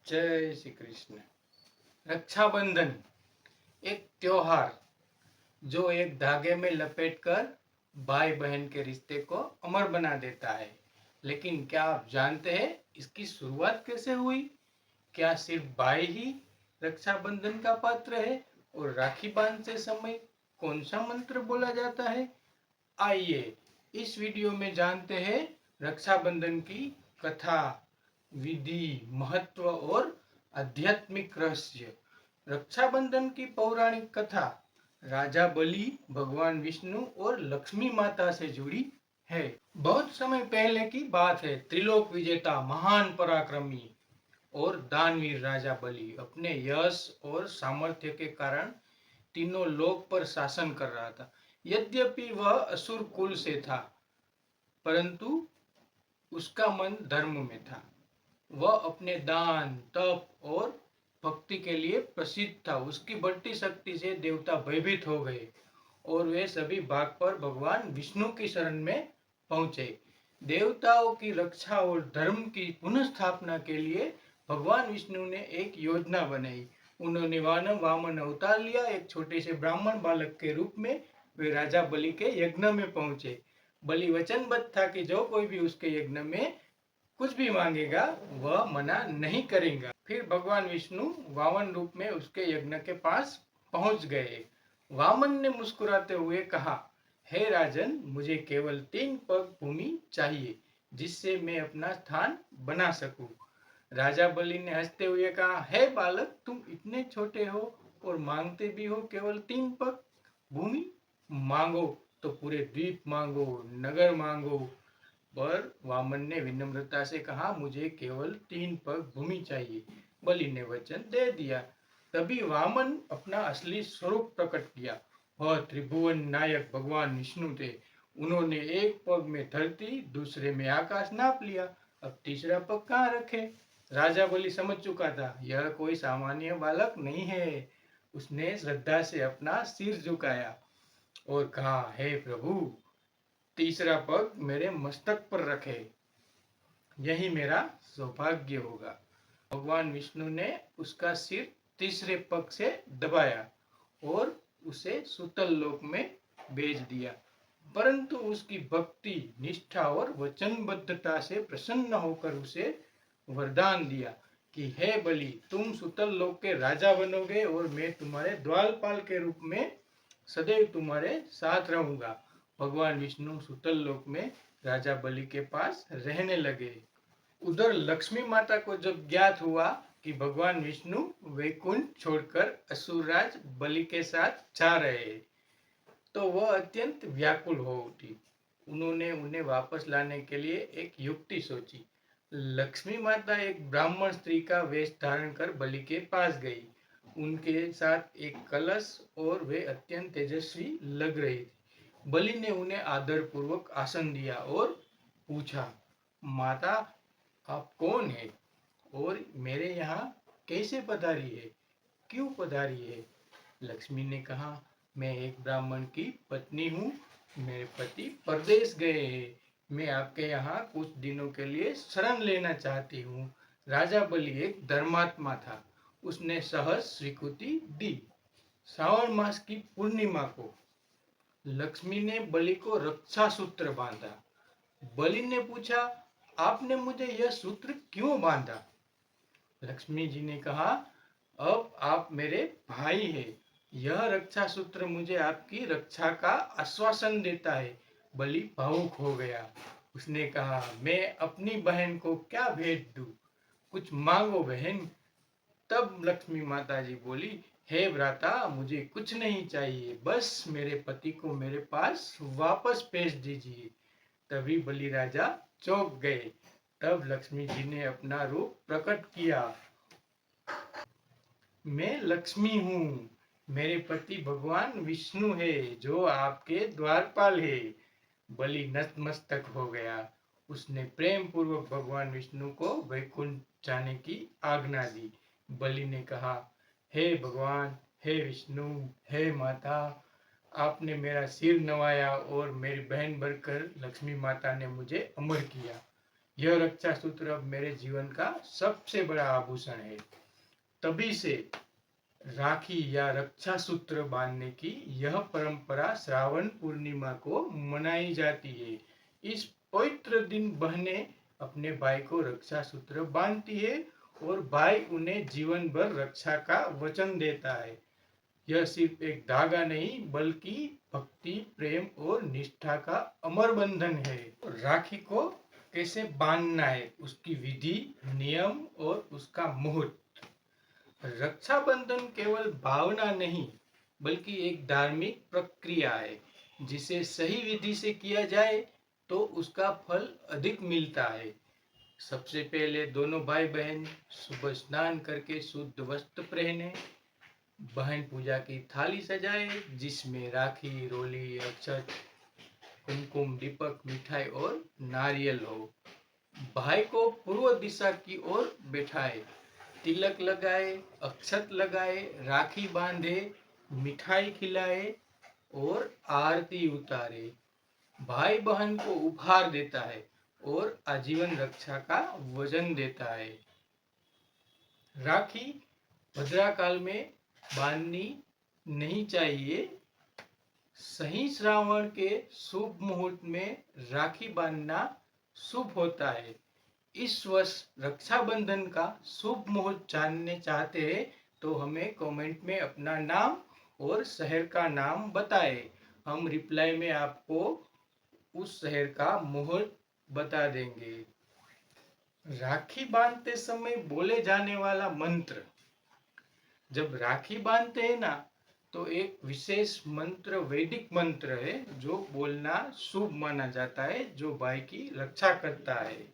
जय श्री कृष्ण। रक्षाबंधन एक त्योहार जो एक धागे में लपेटकर भाई बहन के रिश्ते को अमर बना देता है। लेकिन क्या आप जानते हैं इसकी शुरुआत कैसे हुई? क्या सिर्फ भाई ही रक्षाबंधन का पात्र है? और राखी बांधते समय कौन सा मंत्र बोला जाता है? आइए इस वीडियो में जानते हैं रक्षाबंधन की कथा, विधि, महत्व और आध्यात्मिक रहस्य। रक्षाबंधन की पौराणिक कथा राजा बलि, भगवान विष्णु और लक्ष्मी माता से जुड़ी है। बहुत समय पहले की बात है। त्रिलोक विजेता महान पराक्रमी और दानवीर राजा बलि अपने यश और सामर्थ्य के कारण तीनों लोक पर शासन कर रहा था। यद्यपि वह असुर कुल से था, परंतु उसका मन धर्म में था। वह अपने दान, तप और भक्ति के लिए प्रसिद्ध था। उसकी बढ़ती शक्ति से देवता भयभीत हो गए और वे सभी भाग पर भगवान विष्णु की शरण में पहुंचे। देवताओं की रक्षा और धर्म की पुनः स्थापना के लिए भगवान विष्णु ने एक योजना बनाई। उन्होंने वामन अवतार लिया। एक छोटे से ब्राह्मण बालक के रूप में वे राजा बलि के यज्ञ में पहुंचे। बलि वचनबद्ध था कि जो कोई भी उसके यज्ञ में कुछ भी मांगेगा वह मना नहीं करेगा। फिर भगवान विष्णु वामन रूप में उसके यज्ञ के पास पहुंच गए। वामन ने मुस्कुराते हुए कहा, हे राजन, मुझे केवल 3 पग भूमि चाहिए जिससे मैं अपना स्थान बना सकूं। राजा बलि ने हंसते हुए कहा, हे बालक, तुम इतने छोटे हो और मांगते भी हो केवल 3 पग भूमि। मांगो तो पूरे द्वीप मांगो, नगर मांगो। पर वामन ने विनम्रता से कहा, मुझे केवल 3 पग भूमि चाहिए। बलि ने वचन दे दिया। तभी वामन अपना असली स्वरूप प्रकट किया। वह त्रिभुवन नायक भगवान विष्णु थे। उन्होंने एक पग में धरती, दूसरे में आकाश नाप लिया। अब तीसरा पग कहाँ रखे? राजा बलि समझ चुका था, यह कोई सामान्य बालक नहीं है। उसने श्रद्धा से अपना सिर झुकाया और कहा, हे प्रभु, तीसरा पग मेरे मस्तक पर रखे, यही मेरा सौभाग्य होगा। भगवान विष्णु ने उसका सिर तीसरे पग से दबाया और उसे सुतल लोक में भेज दिया। परंतु उसकी भक्ति, निष्ठा और वचनबद्धता से प्रसन्न होकर उसे वरदान दिया कि हे बलि, तुम सुतल लोक के राजा बनोगे और मैं तुम्हारे द्वारपाल के रूप में सदैव तुम्हारे साथ रहूंगा। भगवान विष्णु सुतल लोक में राजा बलि के पास रहने लगे। उधर लक्ष्मी माता को जब ज्ञात हुआ कि भगवान विष्णु वैकुंठ छोड़कर असुरराज बलि के साथ जा रहे हैं, तो वह अत्यंत व्याकुल हो उठी। उन्होंने उन्हें वापस लाने के लिए एक युक्ति सोची। लक्ष्मी माता एक ब्राह्मण स्त्री का वेश धारण कर बलि के पास गई। उनके साथ एक कलश और वे अत्यंत तेजस्वी लग रही थी। बलि ने उन्हें आदर पूर्वक आसन दिया और पूछा, माता, आप कौन है और मेरे यहाँ कैसे पधारी है? क्यों पधारी है? लक्ष्मी ने कहा, मैं एक ब्राह्मण की पत्नी हूँ। मेरे पति परदेश गए हैं। मैं आपके यहाँ कुछ दिनों के लिए शरण लेना चाहती हूँ। राजा बलि एक धर्मात्मा था। उसने सहज स्वीकृति दी। श्रावण मास की पूर्णिमा को लक्ष्मी ने बलि को रक्षा सूत्र बांधा। बलि ने पूछा, आपने मुझे यह सूत्र क्यों बांधा? लक्ष्मी जी ने कहा, अब आप मेरे भाई हैं। यह रक्षा सूत्र मुझे आपकी रक्षा का आश्वासन देता है। बलि भावुक हो गया। उसने कहा, मैं अपनी बहन को क्या भेंट दूं? कुछ मांगो बहन। तब लक्ष्मी माता जी बोली, हे भ्राता, मुझे कुछ नहीं चाहिए, बस मेरे पति को मेरे पास वापस भेज दीजिए। तभी बलि राजा चौंक गए। तब लक्ष्मी जी ने अपना रूप प्रकट किया। मैं लक्ष्मी हूँ। मेरे पति भगवान विष्णु है जो आपके द्वारपाल है। बलि नतमस्तक हो गया। उसने प्रेम पूर्वक भगवान विष्णु को वैकुंठ जाने की आज्ञा दी। बलि ने कहा, हे भगवान, हे विष्णु, हे माता, आपने मेरा सिर नवाया और मेरी बहन बनकर लक्ष्मी माता ने मुझे अमर किया। यह रक्षा सूत्र अब मेरे जीवन का सबसे बड़ा आभूषण है। तभी से राखी या रक्षा सूत्र बांधने की यह परंपरा श्रावण पूर्णिमा को मनाई जाती है। इस पवित्र दिन बहनें अपने भाई को रक्षा सूत्र बांधती है और भाई उन्हें जीवन भर रक्षा का वचन देता है। यह सिर्फ एक धागा नहीं बल्कि भक्ति, प्रेम और निष्ठा का अमर बंधन है। राखी को कैसे बांधना है, उसकी विधि, नियम और उसका मुहूर्त। रक्षाबंधन केवल भावना नहीं बल्कि एक धार्मिक प्रक्रिया है। जिसे सही विधि से किया जाए तो उसका फल अधिक मिलता है। सबसे पहले दोनों भाई बहन सुबह स्नान करके शुद्ध वस्त्र पहने, बहन पूजा की थाली सजाए जिसमें राखी, रोली, अक्षत, कुमकुम, दीपक, मिठाई और नारियल हो। भाई को पूर्व दिशा की ओर बैठाए, तिलक लगाए, अक्षत लगाए, राखी बांधे, मिठाई खिलाए और आरती उतारे। भाई बहन को उपहार देता है और आजीवन रक्षा का वचन देता है। राखी भद्रा काल में बांधनी नहीं चाहिए। सही श्रावण के शुभ मुहूर्त में राखी बांधना शुभ होता है। इस वर्ष रक्षाबंधन का शुभ मुहूर्त जानने चाहते हैं तो हमें कमेंट में अपना नाम और शहर का नाम बताएं। हम रिप्लाई में आपको उस शहर का मुहूर्त बता देंगे। राखी बांधते समय बोले जाने वाला मंत्र। जब राखी बांधते हैं ना तो एक विशेष मंत्र, वैदिक मंत्र है जो बोलना शुभ माना जाता है, जो भाई की रक्षा करता है।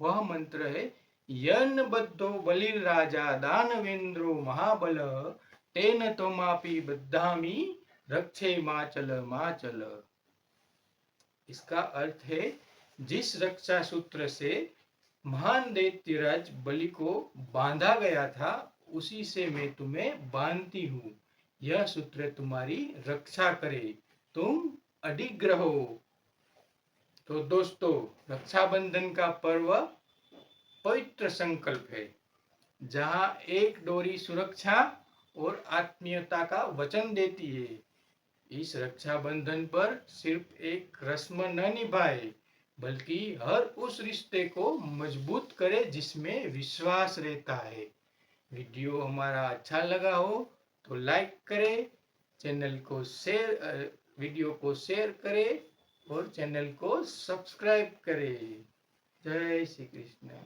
वह मंत्र है, यन बद्धो बलिर्राजा दानवेंद्रो महाबल तेन त्वमापि बद्धामि रक्षे माचल माचल। इसका अर्थ है, जिस रक्षा सूत्र से महान दैत्यराज बलि को बांधा गया था उसी से मैं तुम्हें बांधती हूँ। यह सूत्र तुम्हारी रक्षा करे, तुम अडिग रहो। तो दोस्तों, रक्षाबंधन का पर्व पवित्र संकल्प है जहाँ एक डोरी सुरक्षा और आत्मीयता का वचन देती है। इस रक्षाबंधन पर सिर्फ एक रस्म न निभाए बल्कि हर उस रिश्ते को मजबूत करे जिसमें विश्वास रहता है। वीडियो हमारा अच्छा लगा हो तो लाइक करें, वीडियो को शेयर करें और चैनल को सब्सक्राइब करें। जय श्री कृष्ण।